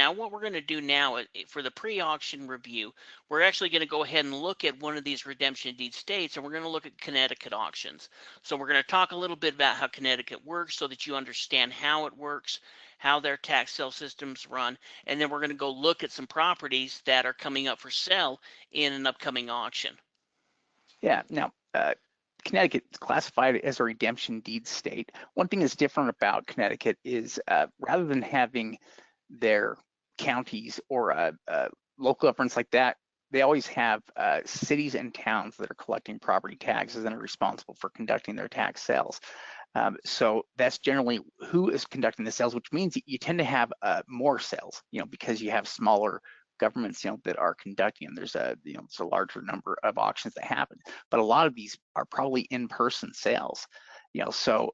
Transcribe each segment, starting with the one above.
Now, what we're going to do now for the pre-auction review, we're actually going to go ahead and look at one of these redemption deed states, and we're going to look at Connecticut auctions. So we're going to talk a little bit about how Connecticut works so that you understand how it works, how their tax sale systems run, and then we're going to go look at some properties that are coming up for sale in an upcoming auction. Yeah, now Connecticut is classified as a redemption deed state. One thing that's different about Connecticut is rather than having their counties or local governments like that, they always have cities and towns that are collecting property taxes and are responsible for conducting their tax sales. So that's generally who is conducting the sales, which means you tend to have more sales, because you have smaller governments, that are conducting them. There's a larger number of auctions that happen, but a lot of these are probably in-person sales, so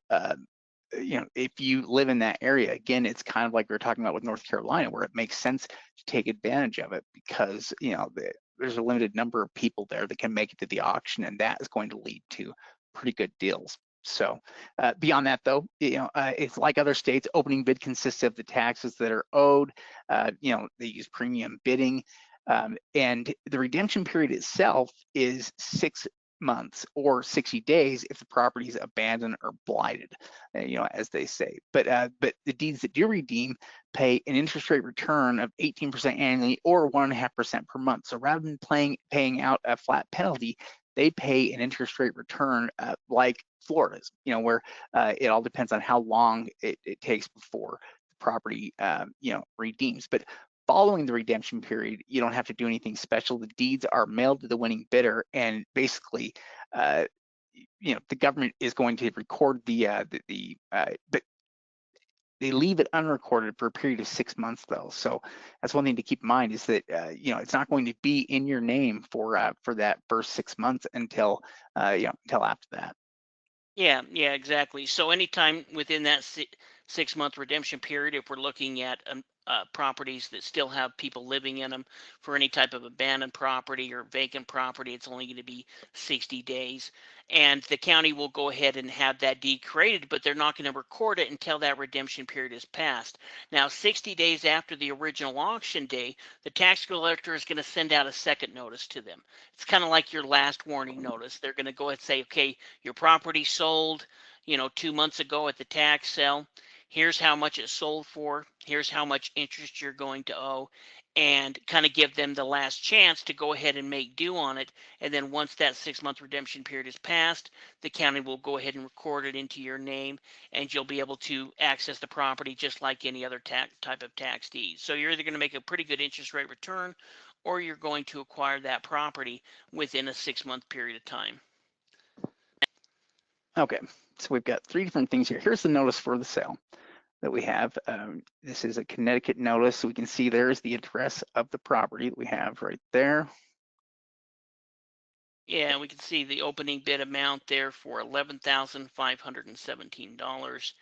if you live in that area, again, it's kind of like we were talking about with North Carolina, where it makes sense to take advantage of it because, there's a limited number of people there that can make it to the auction, and that is going to lead to pretty good deals. So beyond that, though, it's like other states. Opening bid consists of the taxes that are owed. They use premium bidding, and the redemption period itself is 6 months or 60 days if the property is abandoned or blighted, as they say. But the deeds that do redeem pay an interest rate return of 18% annually or 1.5% per month. So rather than paying out a flat penalty, they pay an interest rate return like Florida's, where it all depends on how long it takes before the property, redeems. But following the redemption period, you don't have to do anything special. The deeds are mailed to the winning bidder, and basically, the government is going to record but they leave it unrecorded for a period of 6 months, though. So that's one thing to keep in mind is that it's not going to be in your name for that first 6 months until after that. Yeah, exactly. So anytime within that 6-month redemption period, if we're looking at properties that still have people living in them, for any type of abandoned property or vacant property, it's only going to be 60 days. And the county will go ahead and have that deed created, but they're not going to record it until that redemption period is passed. Now, 60 days after the original auction day, the tax collector is going to send out a second notice to them. It's kind of like your last warning notice. They're going to go ahead and say, okay, your property sold, 2 months ago at the tax sale. Here's how much it sold for. Here's how much interest you're going to owe, and kind of give them the last chance to go ahead and make due on it. And then once that 6-month redemption period is passed, the county will go ahead and record it into your name, and you'll be able to access the property just like any other type of tax deed. So you're either going to make a pretty good interest rate return, or you're going to acquire that property within a 6-month period of time. Okay, so we've got 3 different things here. Here's the notice for the sale that we have. This is a Connecticut notice. So we can see there's the address of the property that we have right there. Yeah, we can see the opening bid amount there for $11,517.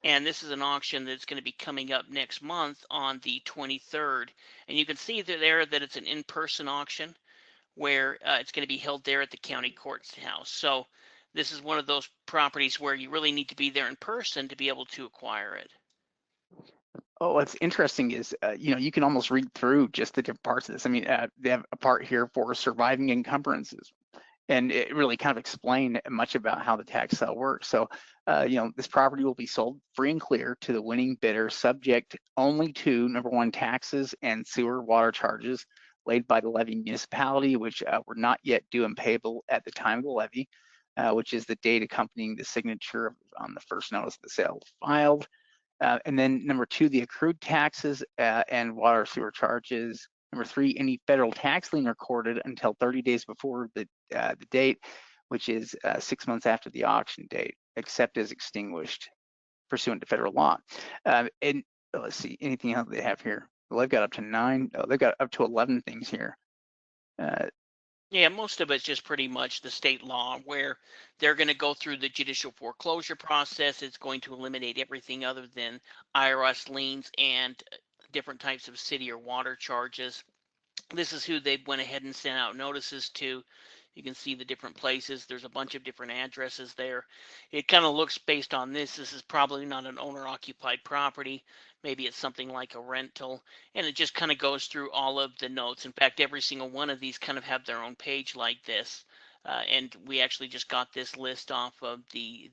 And this is an auction that's going to be coming up next month on the 23rd. And you can see there that it's an in-person auction where it's going to be held there at the county courthouse. So this is one of those properties where you really need to be there in person to be able to acquire it. Oh, what's interesting is, you can almost read through just the different parts of this. I mean, they have a part here for surviving encumbrances, and it really kind of explained much about how the tax sale works. So, this property will be sold free and clear to the winning bidder, subject only to, number 1, taxes and sewer water charges laid by the levy municipality, which were not yet due and payable at the time of the levy, which is the date accompanying the signature on the first notice of the sale filed. And then number 2, the accrued taxes and water sewer charges. Number 3, any federal tax lien recorded until 30 days before the date, which is 6 months after the auction date, except as extinguished pursuant to federal law. And let's see, anything else they have here? Well, they've got up to 9. Oh, they've got up to 11 things here. Yeah, most of it's just pretty much the state law where they're going to go through the judicial foreclosure process. It's going to eliminate everything other than IRS liens and different types of city or water charges. This is who they went ahead and sent out notices to. You can see the different places. There's a bunch of different addresses there. It kind of looks based on this. This is probably not an owner-occupied property. Maybe it's something like a rental. And it just kind of goes through all of the notes. In fact, every single one of these kind of have their own page like this. And we actually just got this list off of the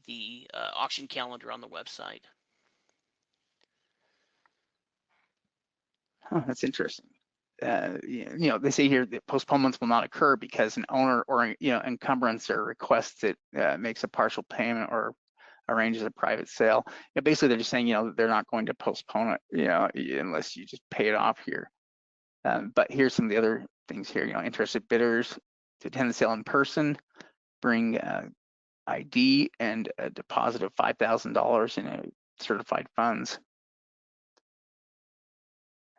auction calendar on the website. Oh, that's interesting. They say here that postponements will not occur because an owner or encumbrance or requests it makes a partial payment or arranges a private sale. Basically, they're just saying they're not going to postpone it unless you just pay it off here. But here's some of the other things here. Interested bidders to attend the sale in person, bring ID and a deposit of $5,000 in certified funds.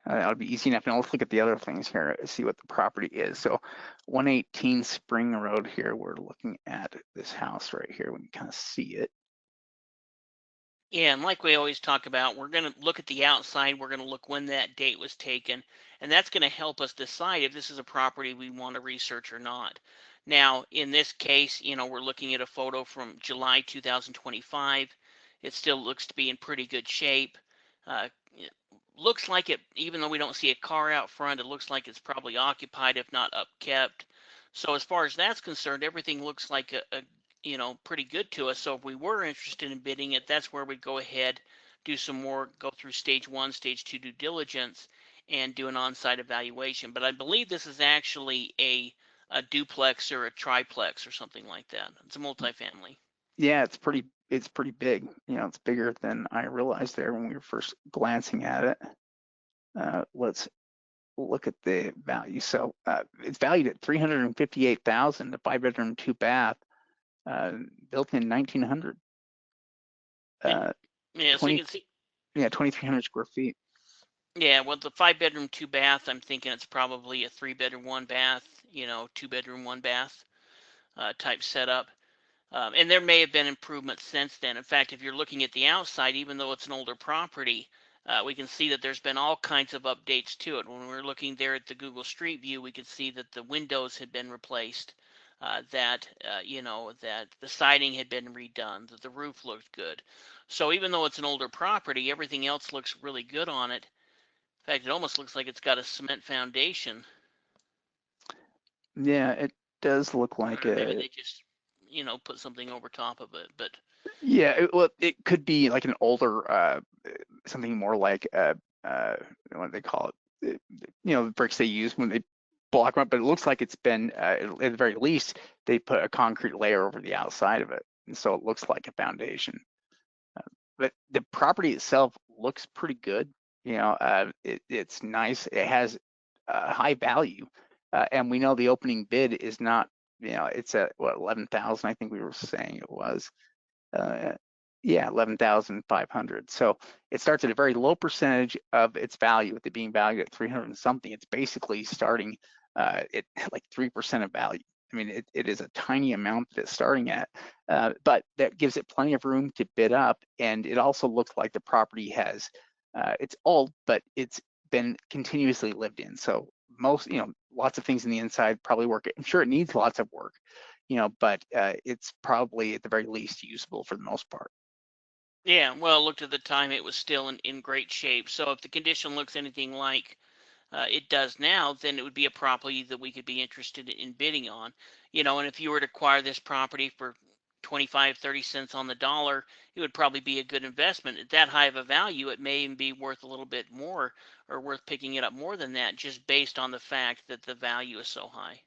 That would be easy enough. Now let's look at the other things here, see what the property is. So 118 Spring Road here, we're looking at this house right here. We can kind of see it. Yeah, and like we always talk about, we're going to look at the outside. We're going to look when that date was taken, and that's going to help us decide if this is a property we want to research or not. Now, in this case, we're looking at a photo from July 2025. It still looks to be in pretty good shape. It looks like it, even though we don't see a car out front, it looks like it's probably occupied, if not upkept. So as far as that's concerned, everything looks like a pretty good to us. So if we were interested in bidding it, that's where we'd go ahead, do some more, go through stage 1, stage 2 due diligence, and do an on-site evaluation. But I believe this is actually a duplex or a triplex or something like that. It's a multifamily. Yeah, it's pretty big. It's bigger than I realized there when we were first glancing at it. Let's look at the value. So it's valued at $358,000, a 5-bedroom, 2-bath, built in 1900. Yeah, so you can see. Yeah, 2,300 square feet. Yeah, well, the 5-bedroom, 2-bath, I'm thinking it's probably a 3-bedroom, 1-bath, 2-bedroom, 1-bath type setup. And there may have been improvements since then. In fact, if you're looking at the outside, even though it's an older property, we can see that there's been all kinds of updates to it. When we're looking there at the Google Street View, we could see that the windows had been replaced, that the siding had been redone, that the roof looked good. So even though it's an older property, everything else looks really good on it. In fact, it almost looks like it's got a cement foundation. Yeah, it does look like Or maybe they just, put something over top of it. But yeah, it could be like an older, something more like what do they call it? The bricks they use when they block them up. But it looks like it's been, at the very least, they put a concrete layer over the outside of it, and so it looks like a foundation. But the property itself looks pretty good. It's nice. It has high value, and we know the opening bid is not. It's at what 11,000. I think we were saying it was. Yeah, 11,500. So it starts at a very low percentage of its value, with it being valued at 300 and something. It's basically starting at like 3% of value. I mean, it is a tiny amount that it's starting at, but that gives it plenty of room to bid up. And it also looks like the property has, it's old, but it's been continuously lived in. So most, lots of things in the inside probably work. I'm sure it needs lots of work, but it's probably at the very least usable for the most part. yeah, well, looked at the time, it was still in great shape. So if the condition looks anything like it does now, then it would be a property that we could be interested in bidding on. And if you were to acquire this property for 25, 30 cents on the dollar, it would probably be a good investment. At that high of a value, it may even be worth a little bit more, or worth picking it up more than that, just based on the fact that the value is so high.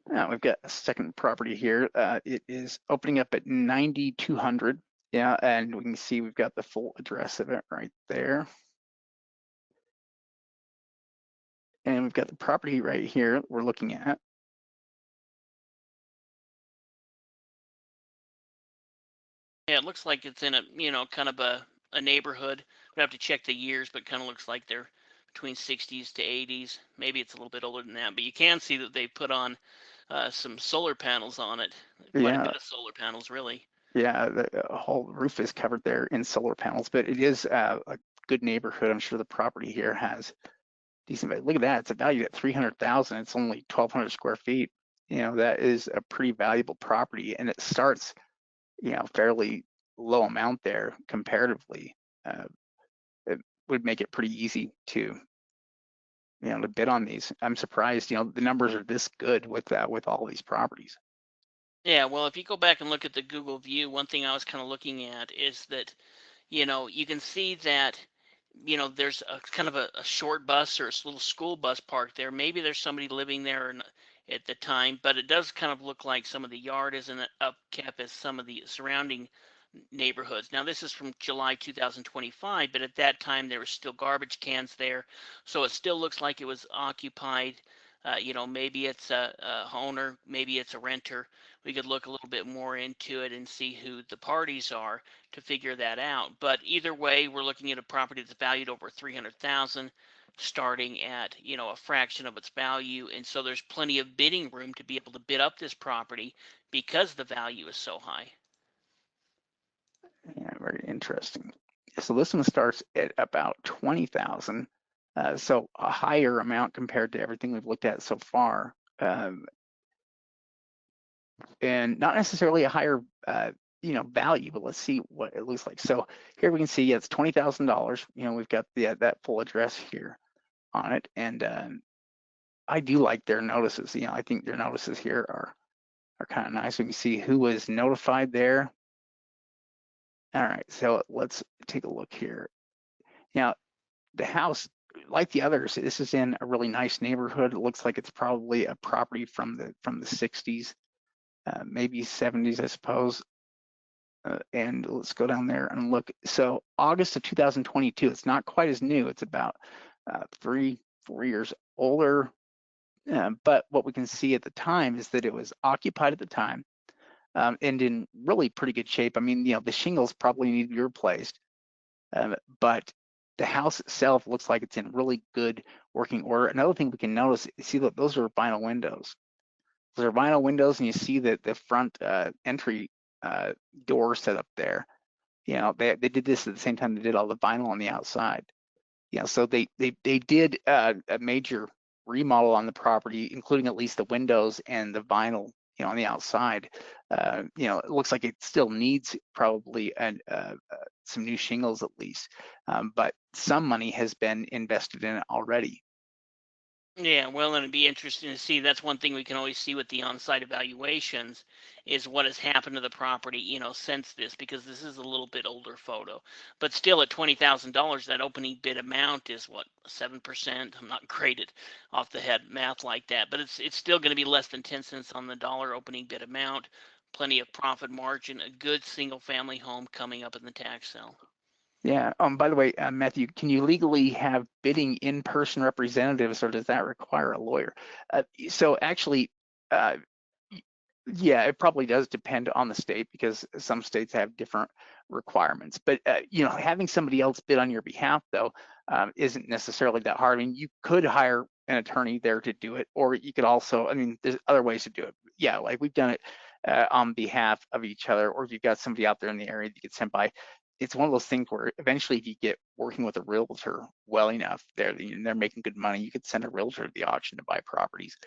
Now we've got a second property here. It is opening up at 9,200. Yeah, and we can see we've got the full address of it right there. And we've got the property right here we're looking at. Yeah, it looks like it's in a, kind of a neighborhood. We have to check the years, but kind of looks like they're between 60s to 80s. Maybe it's a little bit older than that, but you can see that they put on some solar panels on it. Quite a Yeah, bit of solar panels, really. Yeah, the whole roof is covered there in solar panels, but it is a good neighborhood. I'm sure the property here has decent value. Look at that. It's valued at 300,000. It's only 1,200 square feet. You know, that is a pretty valuable property, and it starts, you know, fairly low amount there comparatively. Uh, it would make it pretty easy to, you know, to bid on these. I'm surprised, you know, the numbers are this good with all these properties. Yeah, well, if you go back and look at the Google view, one thing I was kind of looking at is that, you can see that, there's a kind of a short bus or a little school bus parked there. Maybe there's somebody living there at the time, but it does kind of look like some of the yard isn't up kept as some of the surrounding neighborhoods. Now, this is from July 2025, but at that time there was still garbage cans there, so it still looks like it was occupied. Maybe it's a owner, maybe it's a renter. We could look a little bit more into it and see who the parties are to figure that out. But either way, we're looking at a property that's valued over 300,000, starting at a fraction of its value, and so there's plenty of bidding room to be able to bid up this property because the value is so high. Yeah, very interesting. So this one starts at about 20,000. So a higher amount compared to everything we've looked at so far. And not necessarily a higher, value, but let's see what it looks like. So here we can see it's $20,000. You know, we've got that full address here on it. And I do like their notices. You know, I think their notices here are kind of nice. We can see who was notified there. All right, so let's take a look here. Now, the house, like the others, this is in a really nice neighborhood. It looks like it's probably a property from the 60s, maybe 70s, I suppose. And let's go down there and look. So August of 2022, it's not quite as new. It's about 3, 4 years older. But what we can see at the time is that it was occupied at the time, and in really pretty good shape. I mean, you know, the shingles probably need to be replaced, but the house itself looks like it's in really good working order. Another thing we can notice, see that those are vinyl windows. Those are vinyl windows, and you see that the front entry door set up there. You know, they did this at the same time they did all the vinyl on the outside. You know, so they did a major remodel on the property, including at least the windows and the vinyl, you know, on the outside. It looks like it still needs probably some new shingles at least, but some money has been invested in it already. Yeah, well, and it'd be interesting to see. That's one thing we can always see with the on-site evaluations is what has happened to the property, since this, because this is a little bit older photo. But still, at $20,000, that opening bid amount is what, 7%? I'm not great at off the head math like that, but it's still going to be less than 10 cents on the dollar opening bid amount. Plenty of profit margin, a good single-family home coming up in the tax sale. Yeah. By the way, Matthew, can you legally have bidding in-person representatives, or does that require a lawyer? So actually, uh, yeah, it probably does depend on the state because some states have different requirements. But having somebody else bid on your behalf though isn't necessarily that hard. I mean, you could hire an attorney there to do it, or you could also, I mean, there's other ways to do it. Yeah, like we've done it on behalf of each other, or if you've got somebody out there in the area that you could send by. It's one of those things where eventually, if you get working with a realtor well enough, they're making good money. You could send a realtor to the auction to buy properties.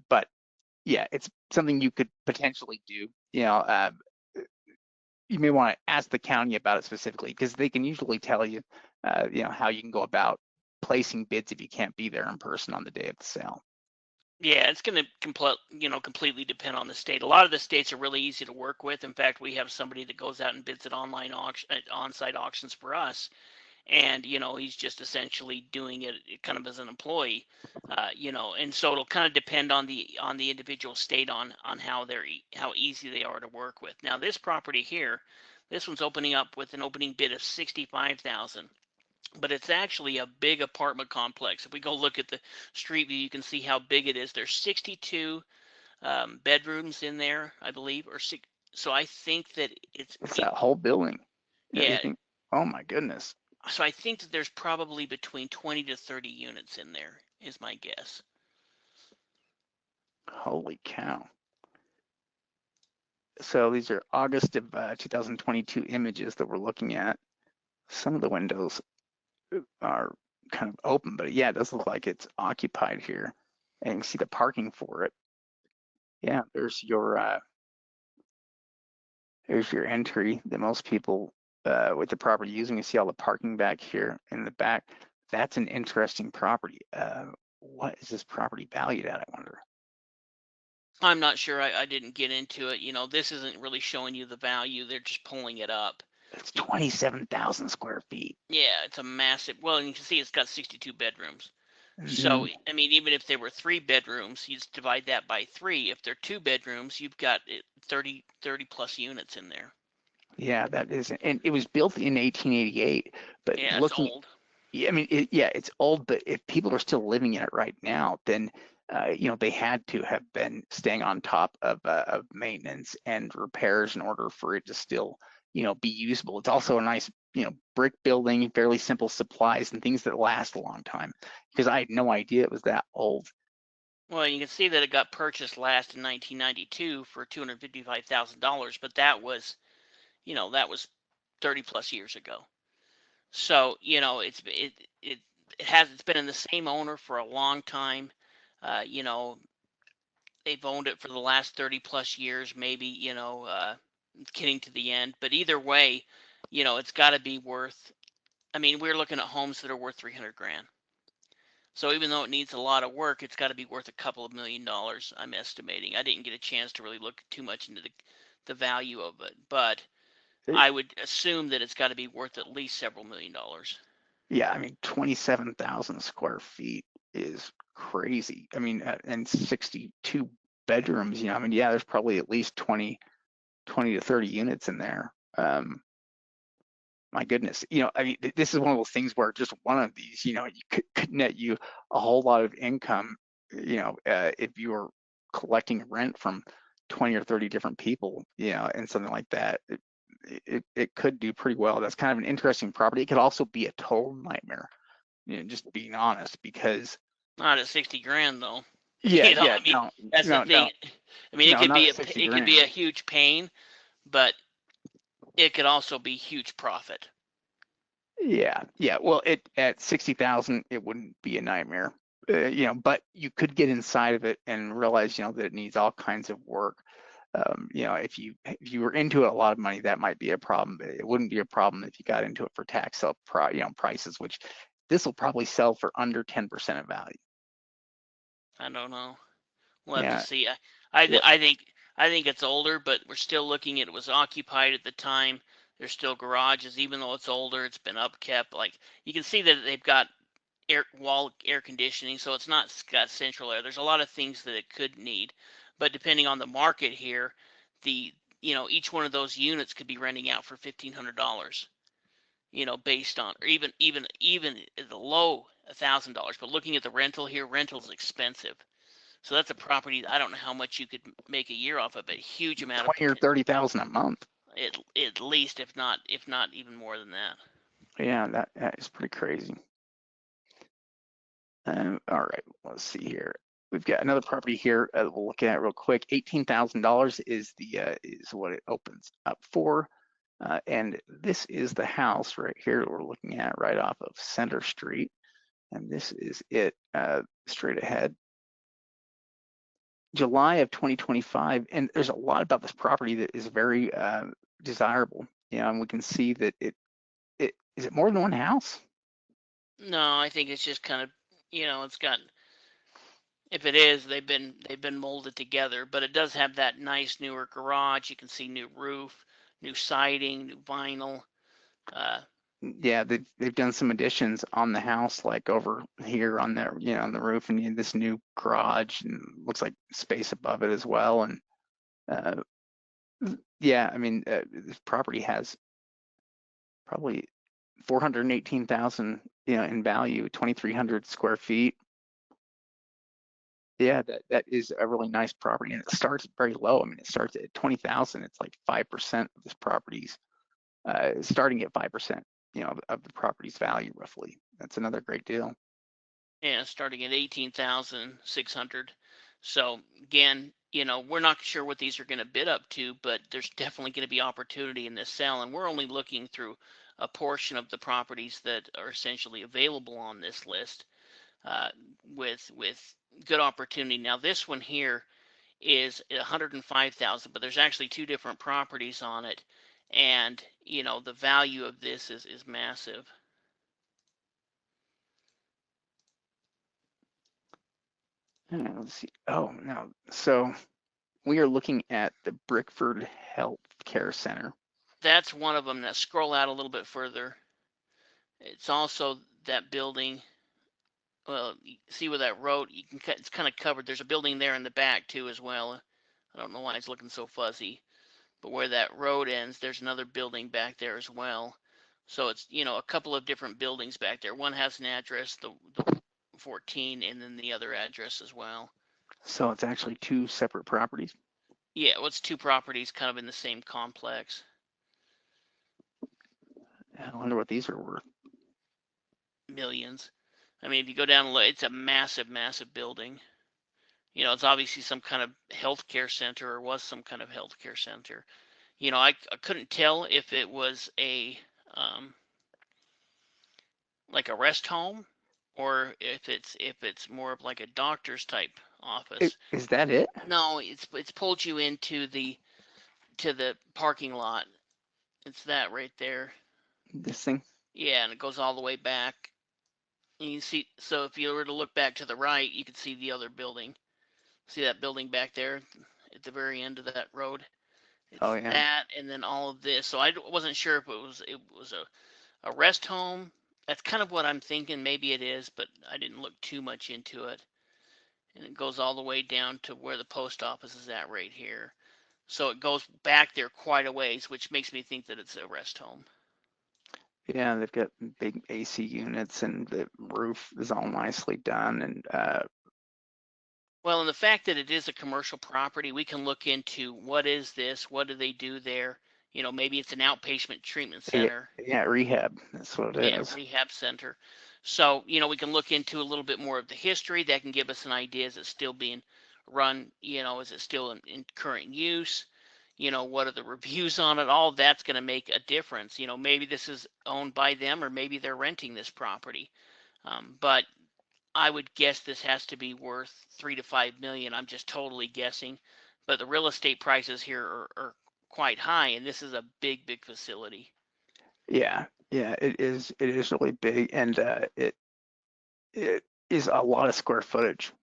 But yeah, it's something you could potentially do. You may want to ask the county about it specifically because they can usually tell you, how you can go about placing bids if you can't be there in person on the day of the sale. Yeah, it's going to completely depend on the state. A lot of the states are really easy to work with. In fact, we have somebody that goes out and bids at online auction, at on-site auctions for us, and he's just essentially doing it kind of as an employee. And so it'll kind of depend on the individual state on how easy they are to work with. Now, this property here, this one's opening up with an opening bid of 65,000, but it's actually a big apartment complex. If we go look at the street view, you can see how big it is. There's 62 bedrooms in there, I believe, or six. So I think that It's that whole building, yeah. everything. Oh my goodness. So I think that there's probably between 20 to 30 units in there, is my guess. Holy cow. So these are August of 2022 images that we're looking at. Some of the windows are kind of open, but yeah, it does look like it's occupied here. And you can see the parking for it. Yeah, there's your entry that most people with the property using. You see all the parking back here in the back. That's an interesting property. What is this property valued at, I wonder? I'm not sure. I didn't get into it. This isn't really showing you the value. They're just pulling it up. It's 27,000 square feet. Yeah, it's a massive. Well, and you can see it's got 62 bedrooms. So, Mhm. I mean, even if there were 3 bedrooms, you just divide that by 3. If they're 2 bedrooms, you've got 30 plus units in there. Yeah, that is, and it was built in 1888. But Yeah, it's looking, old. yeah, I mean, yeah, it's old. But if people are still living in it right now, then they had to have been staying on top of maintenance and repairs in order for it to still, be usable. It's also a nice, brick building, fairly simple supplies and things that last a long time. Because I had no idea it was that old. Well, you can see that it got purchased last in 1992 for $255,000, but that was 30 plus years ago. So, it's been in the same owner for a long time. Uh, you know, they've owned it for the last 30 plus years, maybe, getting to the end. But either way, it's got to be worth. I mean, we're looking at homes that are worth 300 grand. So even though it needs a lot of work, it's got to be worth a couple of $1 million, I'm estimating. I didn't get a chance to really look too much into the value of it, but It, I would assume that it's got to be worth at least several $1 million. yeah, I mean, 27,000 square feet is crazy. I mean, and 62 bedrooms, I mean, yeah, there's probably at least 20 to 30 units in there. My goodness, I mean, this is one of those things where just one of these, could net you a whole lot of income, if you were collecting rent from 20 or 30 different people, and something like that. It could do pretty well. That's kind of an interesting property. It could also be a total nightmare, just being honest, because Not at 60 grand though. yeah, yeah, I mean, no, that's the no, thing. no, I mean, no, not at 60 it could be grand. a huge pain, but it could also be huge profit. Yeah, yeah. Well, it at 60,000, it wouldn't be a nightmare, but you could get inside of it and realize, that it needs all kinds of work. If you were into it a lot of money, that might be a problem. But it wouldn't be a problem if you got into it for tax sale prices, which this will probably sell for under 10% of value. I don't know. We'll have to Yeah. see. What? I think it's older, but we're still looking at it was occupied at the time. There's still garages, even though it's older. It's been upkept. Like you can see that they've got air conditioning, so it's not got central air. There's a lot of things that it could need, but depending on the market here, the each one of those units could be renting out for $1,500. Based on or even the low $1,000. But looking at the rental here, rental's expensive. So that's a property. I don't know how much you could make a year off of, but a huge amount of 20 or 30,000 a month. at least, if not even more than that. Yeah, that is pretty crazy. All right, let's see here. We've got another property here we'll look at real quick. $18,000 is what it opens up for, and this is the house right here that we're looking at right off of Center Street, and this is it straight ahead. July of 2025, and there's a lot about this property that is very desirable. And we can see that it is it more than one house? No, I think it's just kind of it's got. If it is, they've been molded together, but it does have that nice newer garage. You can see new roof, new siding, new vinyl. Uh, Yeah, they've done some additions on the house, like over here on the on the roof, and this new garage, and looks like space above it as well. And uh, yeah, I mean, this property has probably 418,000, in value, 2,300 square feet. Yeah, that is a really nice property, and it starts very low. I mean, it starts at 20,000. It's like 5% of this property's starting at 5%, of the property's value roughly. That's another great deal. yeah, starting at 18,600. So again, we're not sure what these are going to bid up to, but there's definitely going to be opportunity in this sale, and we're only looking through a portion of the properties that are essentially available on this list, uh, with good opportunity. Now this one here is 105,000, but there's actually two different properties on it, and the value of this is massive. Let's see. Oh, now, so we are looking at the Brickford Health Care Center. That's one of them. Now scroll out a little bit further. It's also that building. Well, you see where that road, it's kind of covered. There's a building there in the back too as well. I don't know why it's looking so fuzzy, but where that road ends, there's another building back there as well. So it's, a couple of different buildings back there. One has an address, the 14, and then the other address as well. So it's actually two separate properties. Yeah, well, it's two properties kind of in the same complex. I wonder what these are worth. Millions. I mean, if you go down and look, it's a massive, massive building. It's obviously some kind of healthcare center, or was some kind of healthcare center. I couldn't tell if it was like a rest home, or if it's more of like a doctor's type office. Is that it? No, it's pulled you into to the parking lot. It's that right there. This thing? Yeah, and it goes all the way back. And you see, so if you were to look back to the right, you could see the other building. See that building back there at the very end of that road? Oh It's yeah. that, and then all of this. So I wasn't sure if it was a rest home. That's kind of what I'm thinking. Maybe it is, but I didn't look too much into it. And it goes all the way down to where the post office is at right here. So it goes back there quite a ways, which makes me think that it's a rest home. Yeah, they've got big AC units and the roof is all nicely done. And Well, and the fact that it is a commercial property, we can look into what is this? What do they do there? Maybe it's an outpatient treatment center. yeah, rehab. That's what it Yeah, is. rehab center. So, we can look into a little bit more of the history. That can give us an idea. Is it still being run? Is it still in current use? What are the reviews on it? All that's going to make a difference. Maybe this is owned by them, or maybe they're renting this property. But I would guess this has to be worth 3 to 5 million. I'm just totally guessing. But the real estate prices here are quite high, and this is a big, big facility. Yeah, yeah, it is. It is really big, and it is a lot of square footage.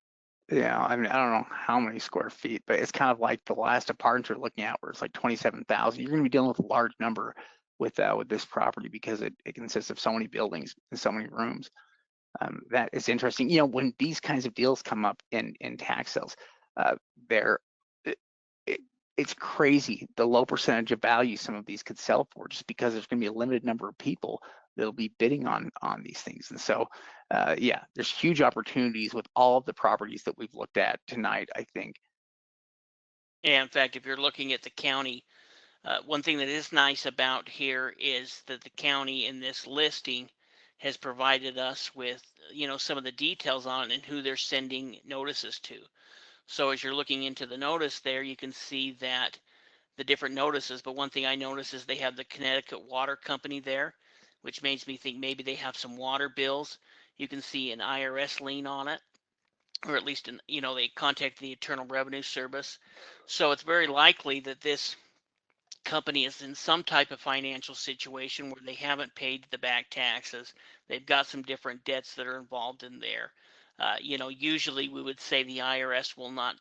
Yeah, I mean, I don't know how many square feet, but it's kind of like the last apartments we're looking at, where it's like 27,000. You're going to be dealing with a large number with this property because it consists of so many buildings and so many rooms. That is interesting. When these kinds of deals come up in tax sales, uh, they're it, it, it's crazy the low percentage of value some of these could sell for, just because there's going to be a limited number of people that'll be bidding on these things. And so, yeah, there's huge opportunities with all of the properties that we've looked at tonight, I think. And in fact, if you're looking at the county, one thing that is nice about here is that the county in this listing has provided us with, some of the details on it and who they're sending notices to. So as you're looking into the notice there, you can see that the different notices. But one thing I noticed is they have the Connecticut Water Company there, which makes me think maybe they have some water bills. You can see an IRS lien on it, or at least they contact the Internal Revenue Service. So it's very likely that this company is in some type of financial situation where they haven't paid the back taxes. They've got some different debts that are involved in there. Usually we would say the IRS will not,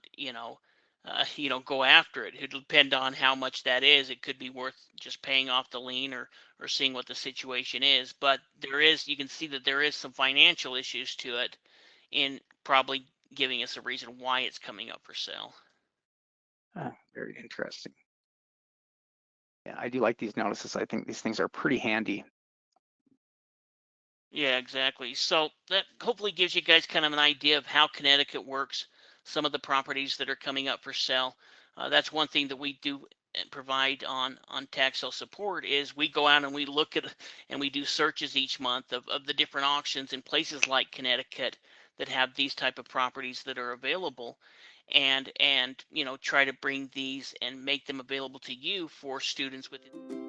go after it. It'll depend on how much that is. It could be worth just paying off the lien, or seeing what the situation is. But you can see that there is some financial issues to it, in probably giving us a reason why it's coming up for sale. Very interesting. Yeah, I do like these notices. I think these things are pretty handy. Yeah, exactly. So that hopefully gives you guys kind of an idea of how Connecticut works, some of the properties that are coming up for sale. That's one thing that we do provide on tax sale support, is we go out and we look at and we do searches each month of the different auctions in places like Connecticut that have these type of properties that are available. and try to bring these and make them available to you for students within